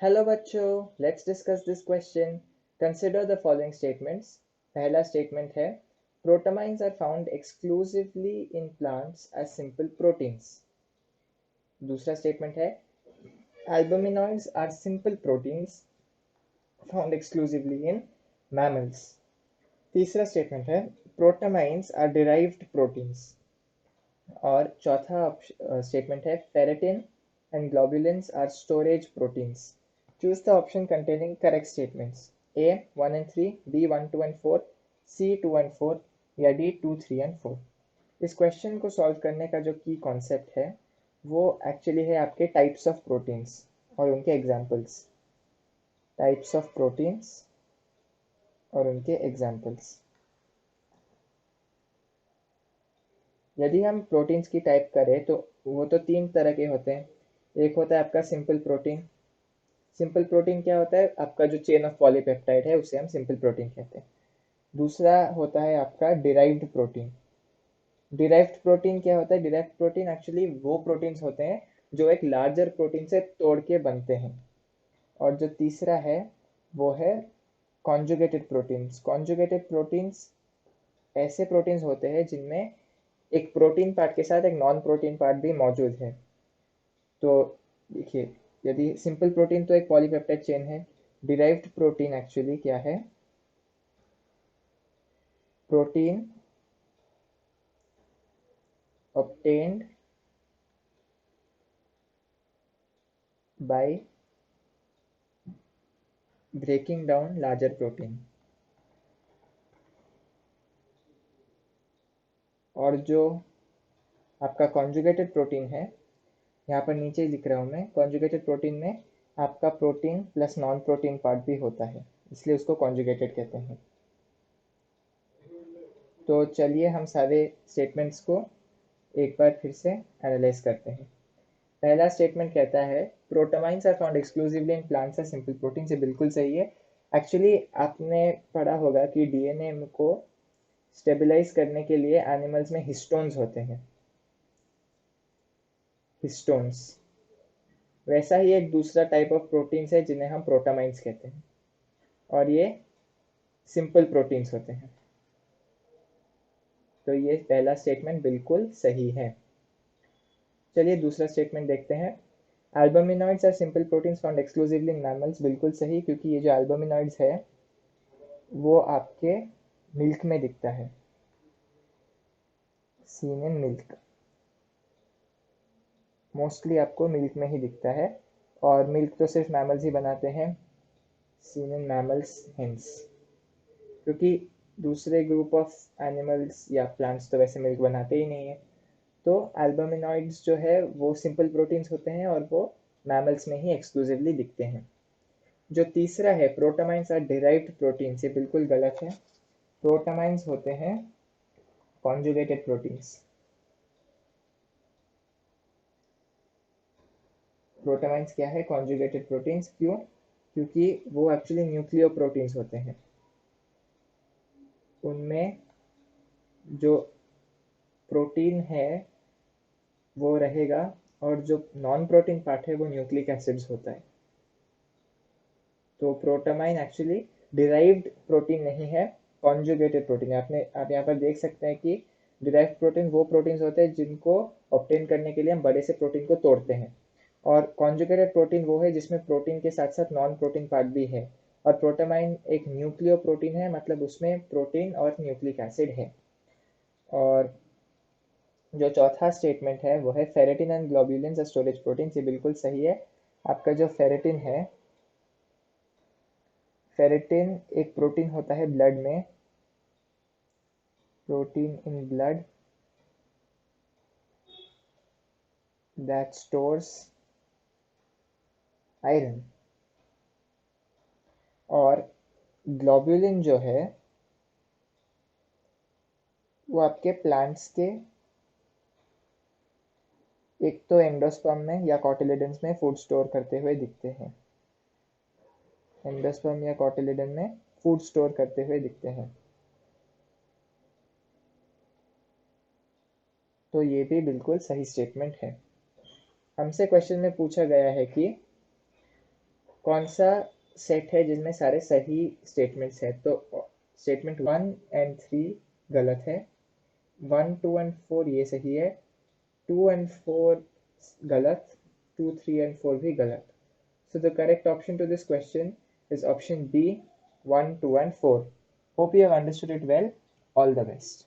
Hello बच्चों, let's discuss this question. Consider the following statements. पहला statement है protamines are found exclusively in plants as simple proteins. दूसरा statement है albuminoids are simple proteins found exclusively in mammals. तीसरा statement है protamines are derived proteins. और चौथा statement है ferritin and globulins are storage proteins. Choose the option containing correct statements. A 1 and 3, B 1, 2 and 4, C 2 and 4 या D 2, 3 and 4. इस question को solve करने का जो की कॉन्सेप्ट है वो एक्चुअली है आपके टाइप्स ऑफ प्रोटीन्स और उनके एग्जाम्पल्स. टाइप्स ऑफ प्रोटीन्स और उनके एग्जाम्पल्स. यदि हम प्रोटीन्स की टाइप करें तो वो तो तीन तरह के होते हैं. एक होता है आपका सिंपल प्रोटीन. सिंपल प्रोटीन क्या होता है? आपका जो चेन ऑफ पॉलीपेप्टाइड है उसे हम सिंपल प्रोटीन कहते हैं. दूसरा होता है आपका डिराइव्ड प्रोटीन. डिराइव्ड प्रोटीन क्या होता है? डिराइव्ड प्रोटीन एक्चुअली वो प्रोटीन्स होते हैं जो एक लार्जर प्रोटीन से तोड़ के बनते हैं. और जो तीसरा है वो है कॉन्जुगेटेड प्रोटीन्स. कॉन्जुगेटेड प्रोटीन्स ऐसे प्रोटीन्स होते हैं जिनमें एक प्रोटीन पार्ट के साथ एक नॉन प्रोटीन पार्ट भी मौजूद है. तो देखिए, यदि सिंपल प्रोटीन तो एक पॉलीपेप्टाइड चेन है. डिराइव्ड प्रोटीन एक्चुअली क्या है? Protein obtained by breaking down larger protein. और जो आपका कॉन्जुगेटेड प्रोटीन है, यहाँ पर नीचे लिख रहा हूँ मैं, कॉन्जुगेटेड प्रोटीन में आपका protein plus non protein part भी होता है, इसलिए उसको कॉन्जुगेटेड कहते हैं. तो चलिए हम सारे स्टेटमेंट्स को एक बार फिर से एनालाइज करते हैं. पहला स्टेटमेंट कहता है protamines are found exclusively in plants as simple protein. से बिल्कुल सही है. एक्चुअली आपने पढ़ा होगा कि डीएनए को स्टेबलाइज करने के लिए एनिमल्स में हिस्टोन्स होते हैं. हिस्टोन्स वैसा ही एक दूसरा टाइप ऑफ प्रोटीन्स है जिन्हें हम प्रोटामाइन्स कहते हैं, और ये सिंपल प्रोटीन्स होते हैं. तो ये पहला स्टेटमेंट बिल्कुल सही है. चलिए दूसरा स्टेटमेंट देखते हैं. Albuminoids are simple proteins found exclusively in mammals. बिल्कुल सही, क्योंकि ये जो एल्बुमिनॉइड्स है वो आपके मिल्क में दिखता है. सीन इन मिल्क, मोस्टली आपको मिल्क में ही दिखता है, और मिल्क तो सिर्फ मैमल्स ही बनाते हैं. सीन इन मैमल्स हेंस, क्योंकि दूसरे ग्रुप ऑफ एनिमल्स या प्लांट्स तो वैसे मिल्क बनाते ही नहीं है. तो एल्बुमिनॉइड्स जो है वो सिंपल प्रोटीन्स होते हैं और वो मैमल्स में ही एक्सक्लूसिवली दिखते हैं. जो तीसरा है प्रोटामाइन्स आर डिराइव्ड प्रोटीन्स, ये बिल्कुल गलत है. प्रोटामाइन्स होते हैं कॉन्जुगेटेड प्रोटीन्स. प्रोटामाइन्स क्या है? Conjugated proteins. क्यों? क्योंकि वो एक्चुअली न्यूक्लियो प्रोटीन्स होते हैं. उनमें जो प्रोटीन है वो रहेगा, और जो नॉन प्रोटीन पार्ट है वो न्यूक्लिक एसिड्स होता है. तो प्रोटामाइन एक्चुअली डिराइव्ड प्रोटीन नहीं है, कॉन्जुगेटेड प्रोटीन. आप यहाँ पर देख सकते हैं कि डिराइव्ड प्रोटीन वो प्रोटीन्स होते हैं जिनको ऑब्टेन करने के लिए हम बड़े से प्रोटीन को तोड़ते हैं, और कॉन्जुगेटेड प्रोटीन वो है जिसमें प्रोटीन के साथ साथ नॉन प्रोटीन पार्ट भी है. और प्रोटामाइन एक न्यूक्लियो प्रोटीन है, मतलब उसमें प्रोटीन और न्यूक्लिक एसिड है. और जो चौथा स्टेटमेंट है वो है ferritin and globulins are storage protein. ये बिल्कुल सही है. आपका जो फेरेटिन है, फेरेटिन एक प्रोटीन होता है ब्लड में. Protein in blood that stores iron. और ग्लोबुलिन जो है वो आपके प्लांट्स के एक तो एंडोस्पर्म में या कॉटिलेडन्स में फूड स्टोर करते हुए दिखते हैं. एंडोस्पर्म या कॉटिलेडन में फूड स्टोर करते हुए दिखते हैं. तो ये भी बिल्कुल सही स्टेटमेंट है. हमसे क्वेश्चन में पूछा गया है कि कौन सा सेट है जिसमें सारे सही स्टेटमेंट्स है? तो स्टेटमेंट 1 एंड 3 गलत है, 1, 2 एंड 4 ये सही है, 2 एंड 4 गलत, 2, 3 एंड 4 भी गलत. So the correct option to this question is option B, 1, 2 and 4. Hope you have understood it well. All the best.